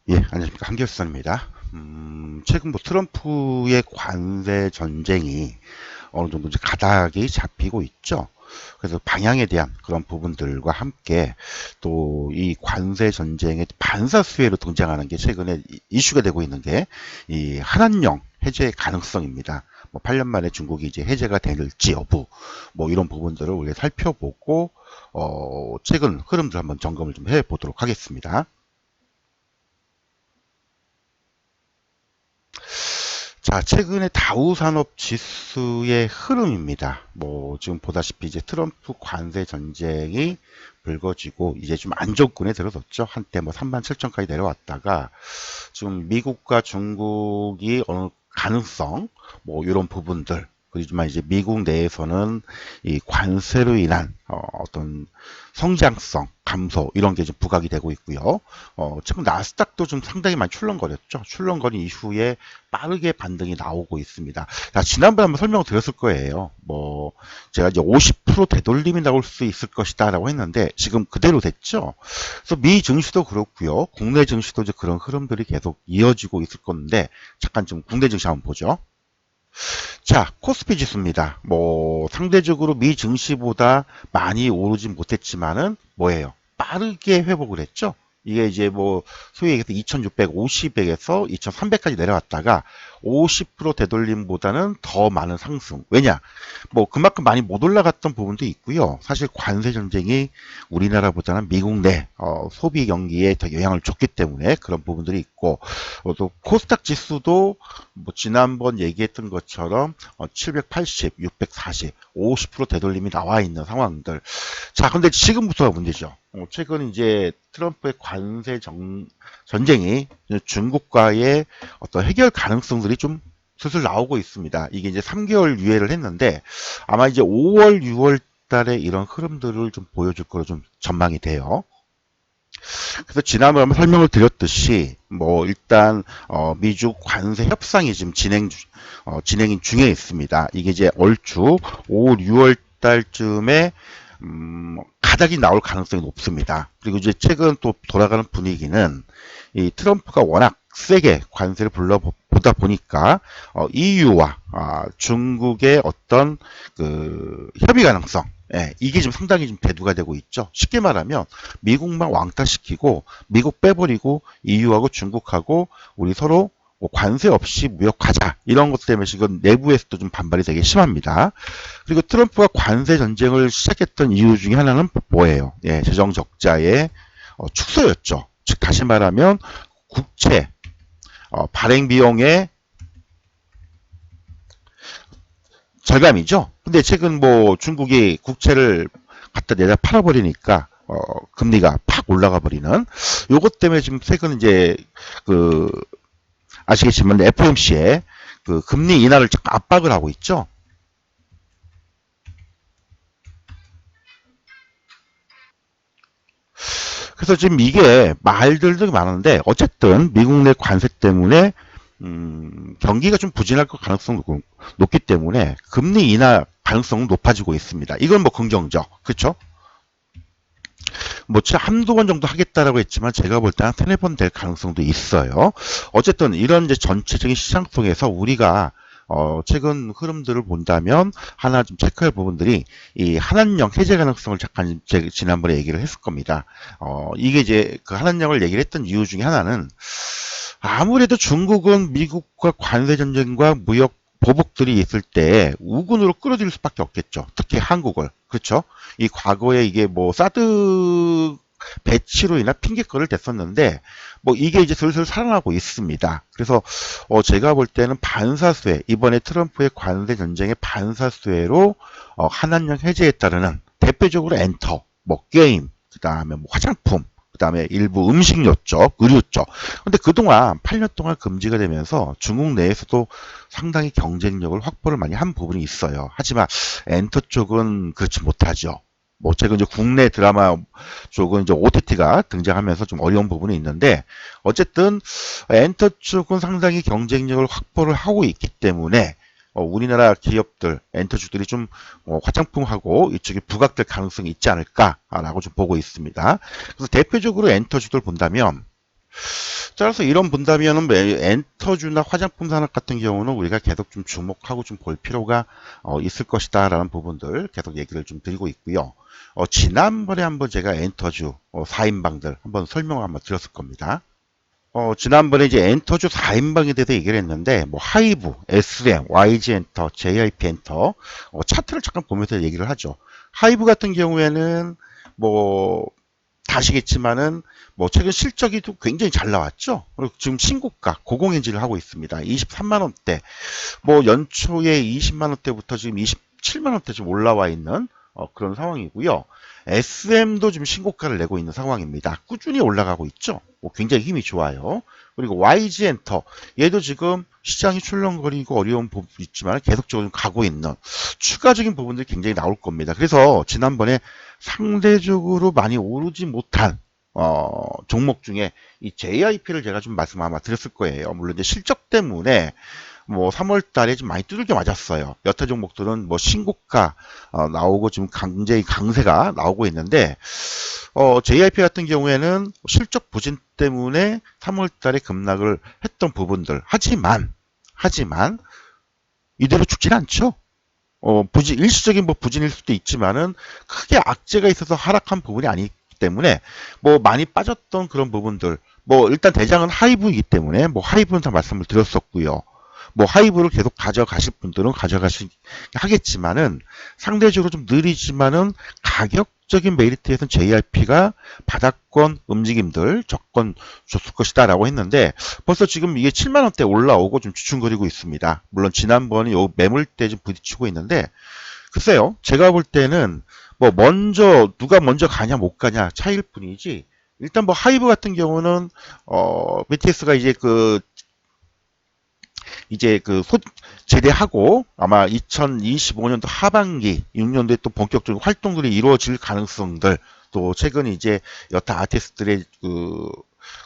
예, 안녕하십니까. 한결수입니다. 최근 뭐 트럼프의 관세 전쟁이 어느 정도 이제 가닥이 잡히고 있죠. 그래서 방향에 대한 그런 부분들과 함께 또 이 관세 전쟁의 반사수혜로 등장하는 게 최근에 이슈가 되고 있는 게 이 한한령 해제 가능성입니다. 뭐 8년 만에 중국이 이제 해제가 될지 여부 뭐 이런 부분들을 우리가 살펴보고 최근 흐름들 한번 점검을 좀 해보도록 하겠습니다. 자, 최근에 다우 산업 지수의 흐름입니다. 뭐 지금 보다시피 이제 트럼프 관세 전쟁이 불거지고 이제 좀 안정권에 들어섰죠. 한때 뭐 37,000까지 내려왔다가 지금 미국과 중국이 어느 가능성 뭐 이런 부분들 그렇지만 이제 미국 내에서는 이 관세로 인한 어떤 성장성 감소 이런 게 좀 부각이 되고 있고요. 최근 나스닥도 좀 상당히 많이 출렁거렸죠. 출렁거린 이후에 빠르게 반등이 나오고 있습니다. 자, 지난번에 한번 설명을 드렸을 거예요. 뭐 제가 이제 50% 되돌림이 나올 수 있을 것이다라고 했는데 지금 그대로 됐죠. 그래서 미 증시도 그렇고요. 국내 증시도 이제 그런 흐름들이 계속 이어지고 있을 건데 잠깐 좀 국내 증시 한번 보죠. 자, 코스피 지수입니다. 뭐 상대적으로 미 증시보다 많이 오르진 못했지만은 뭐예요? 빠르게 회복을 했죠. 이게 이제 뭐 소위 얘기해서 2650에서 2300까지 내려왔다가 50% 되돌림보다는 더 많은 상승. 왜냐? 뭐 그만큼 많이 못 올라갔던 부분도 있고요. 사실 관세 전쟁이 우리나라보다는 미국 내 소비 경기에 더 영향을 줬기 때문에 그런 부분들이 있고 또 코스닥 지수도 뭐 지난번 얘기했던 것처럼 780, 640, 50% 되돌림이 나와 있는 상황들. 자, 근데 지금부터가 문제죠. 최근 이제 트럼프의 전쟁이 중국과의 어떤 해결 가능성들이 좀 슬슬 나오고 있습니다. 이게 이제 3개월 유예를 했는데 아마 이제 5월, 6월 달에 이런 흐름들을 좀 보여줄 거로 좀 전망이 돼요. 그래서 지난번에 한번 설명을 드렸듯이 뭐 일단 미중 관세 협상이 지금 진행 중에 있습니다. 이게 이제 얼추 5월, 6월 달쯤에 가닥이 나올 가능성이 높습니다. 그리고 이제 최근 또 돌아가는 분위기는 이 트럼프가 워낙 세게 관세를 보다 보니까 EU와 중국의 어떤 그 협의 가능성 이게 지금 상당히 좀 대두가 되고 있죠. 쉽게 말하면 미국만 왕따시키고 미국 빼버리고 EU하고 중국하고 우리 서로 뭐 관세 없이 무역하자 이런 것 때문에 지금 내부에서도 좀 반발이 되게 심합니다. 그리고 트럼프가 관세 전쟁을 시작했던 이유 중에 하나는 뭐예요? 예, 재정 적자의 축소였죠. 즉 다시 말하면 국채 발행 비용의 절감이죠. 근데 최근 뭐 중국이 국채를 갖다 내다 팔아버리니까 금리가 팍 올라가 버리는 요것 때문에 지금 최근 이제 그 아시겠지만 FOMC에 그 금리 인하를 압박을 하고 있죠. 그래서 지금 이게 말들도 많은데 어쨌든 미국 내 관세 때문에 경기가 좀 부진할 가능성이 높기 때문에 금리 인하 가능성은 높아지고 있습니다. 이건 뭐 긍정적, 그렇죠? 뭐 한두 번 정도 하겠다라고 했지만 제가 볼 때는 세네 번 될 가능성도 있어요. 어쨌든 이런 이제 전체적인 시장 속에서 우리가 최근 흐름들을 본다면 하나 좀 체크할 부분들이 이 한한령 해제 가능성을 잠깐 제가 지난번에 얘기를 했을 겁니다. 이게 이제 그 한한령을 얘기를 했던 이유 중에 하나는 아무래도 중국은 미국과 관세 전쟁과 무역 보복들이 있을 때 우군으로 끌어들일 수밖에 없겠죠. 특히 한국을. 그렇죠? 이 과거에 이게 뭐 사드 배치로 인한 핑계거리를 댔었는데 뭐 이게 이제 슬슬 살아나고 있습니다. 그래서 제가 볼 때는 반사수혜 이번에 트럼프의 관세 전쟁의 반사수혜로 한한령 해제에 따르는 대표적으로 엔터, 뭐 게임, 그다음에 뭐 화장품 그다음에 일부 음식료 쪽, 의류 쪽. 근데 그동안 8년 동안 금지가 되면서 중국 내에서도 상당히 경쟁력을 확보를 많이 한 부분이 있어요. 하지만 엔터 쪽은 그렇지 못하죠. 뭐 최근 이제 국내 드라마 쪽은 이제 OTT가 등장하면서 좀 어려운 부분이 있는데 어쨌든 엔터 쪽은 상당히 경쟁력을 확보를 하고 있기 때문에 우리나라 기업들, 엔터주들이 좀 화장품하고 이쪽에 부각될 가능성이 있지 않을까라고 좀 보고 있습니다. 그래서 대표적으로 엔터주들 본다면 따라서 이런 분담이면은 엔터주나 화장품 산업 같은 경우는 우리가 계속 좀 주목하고 좀 볼 필요가 있을 것이다 라는 부분들 계속 얘기를 좀 드리고 있고요. 지난번에 한번 제가 엔터주 4인방들 한번 설명을 한번 드렸을 겁니다. 지난번에 이제 엔터주 4인방에 대해서 얘기를 했는데, 뭐, 하이브, SM, YG 엔터, JIP 엔터, 차트를 잠깐 보면서 얘기를 하죠. 하이브 같은 경우에는, 뭐, 다시겠지만은, 뭐, 최근 실적이 또 굉장히 잘 나왔죠. 그리고 지금 신고가, 고공행진을 하고 있습니다. 23만원대, 뭐, 연초에 20만원대부터 지금 27만원대 좀 올라와 있는 그런 상황이고요. SM도 지금 신고가를 내고 있는 상황입니다. 꾸준히 올라가고 있죠. 굉장히 힘이 좋아요. 그리고 YG 엔터 얘도 지금 시장이 출렁거리고 어려운 부분이 있지만 계속적으로 가고 있는 추가적인 부분들이 굉장히 나올 겁니다. 그래서 지난번에 상대적으로 많이 오르지 못한 종목 중에 이 JIP를 제가 좀 말씀 아마 드렸을 거예요. 물론 이제 실적 때문에 뭐 3월 달에 좀 많이 두들겨 맞았어요. 여타 종목들은 뭐 신고가 나오고 지금 굉장히 강세가 나오고 있는데 JIP 같은 경우에는 실적 부진 때문에 3월 달에 급락을 했던 부분들 하지만 이대로 죽진 않죠. 일시적인 뭐 부진일 수도 있지만은 크게 악재가 있어서 하락한 부분이 아니기 때문에 뭐 많이 빠졌던 그런 부분들 뭐 일단 대장은 하이브이기 때문에 뭐 하이브는 다 말씀을 드렸었고요. 뭐 하이브를 계속 가져가실 분들은 하겠지만은 상대적으로 좀 느리지만은 가격적인 메리트에서는 JRP가 바닥권 움직임들 조건 줬을 것이다라고 했는데 벌써 지금 이게 7만 원대 올라오고 좀 주춤거리고 있습니다. 물론 지난번에 요 매물대 좀 부딪히고 있는데 글쎄요. 제가 볼 때는 뭐 누가 먼저 가냐 못 가냐 차이일 뿐이지 일단 뭐 하이브 같은 경우는 BTS가 제대하고 아마 2025년도 하반기 6년도에 또 본격적인 활동들이 이루어질 가능성들 또 최근 이제 여타 아티스트들의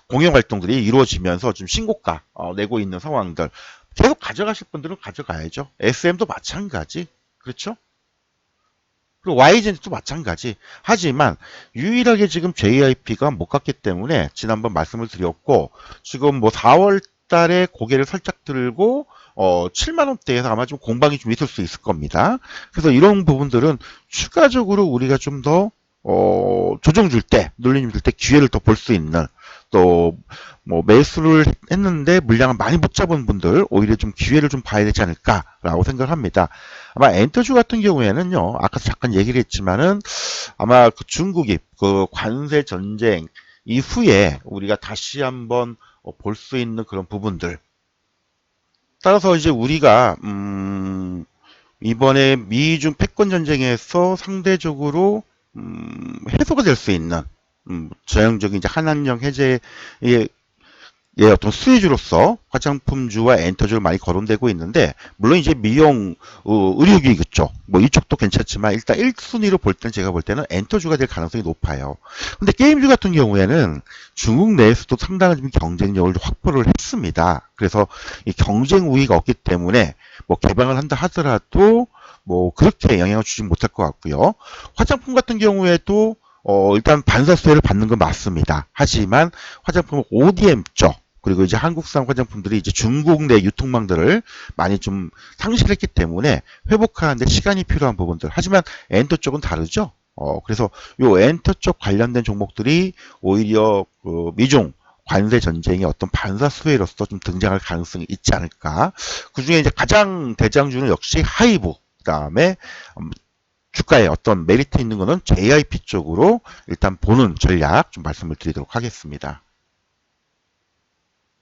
공연 활동들이 이루어지면서 좀 신고가 내고 있는 상황들 계속 가져가실 분들은 가져가야죠. SM도 마찬가지 그렇죠? 그리고 YG도 마찬가지. 하지만 유일하게 지금 JIP가 못 갔기 때문에 지난번 말씀을 드렸고 지금 뭐 4월 달에 고개를 살짝 들고 7만 원대에서 아마 좀 공방이 좀 있을 수 있을 겁니다. 그래서 이런 부분들은 추가적으로 우리가 좀 더 조정 줄 때, 눌림 줄 때 기회를 더 볼 수 있는 또 뭐 매수를 했는데 물량을 많이 못 잡은 분들 오히려 좀 기회를 좀 봐야 되지 않을까라고 생각을 합니다. 아마 엔터주 같은 경우에는요, 아까 잠깐 얘기를 했지만은 아마 그 중국이 그 관세 전쟁 이후에 우리가 다시 한번 볼 수 있는 그런 부분들. 따라서 이제 우리가 이번에 미중 패권 전쟁에서 상대적으로 해소가 될 수 있는 전형적인 이제 한한령 해제의 어떤 수혜주로서 화장품주와 엔터주를 많이 거론되고 있는데 물론 이제 미용 의료기 그쪽 뭐 이쪽도 괜찮지만 일단 1순위로 볼 때는 제가 볼 때는 엔터주가 될 가능성이 높아요. 근데 게임주 같은 경우에는 중국 내에서도 상당한 경쟁력을 확보를 했습니다. 그래서 이 경쟁 우위가 없기 때문에 뭐 개방을 한다 하더라도 뭐 그렇게 영향을 주지 못할 것 같고요. 화장품 같은 경우에도 일단 반사수혜를 받는 건 맞습니다. 하지만 화장품은 ODM 쪽 그리고 이제 한국산 화장품들이 이제 중국 내 유통망들을 많이 좀 상실했기 때문에 회복하는데 시간이 필요한 부분들. 하지만 엔터 쪽은 다르죠. 그래서 요 엔터 쪽 관련된 종목들이 오히려 미중 관세 전쟁의 어떤 반사 수혜로서 좀 등장할 가능성이 있지 않을까. 그 중에 이제 가장 대장주는 역시 하이브. 그다음에 주가에 어떤 메리트 있는 거는 JIP 쪽으로 일단 보는 전략 좀 말씀을 드리도록 하겠습니다.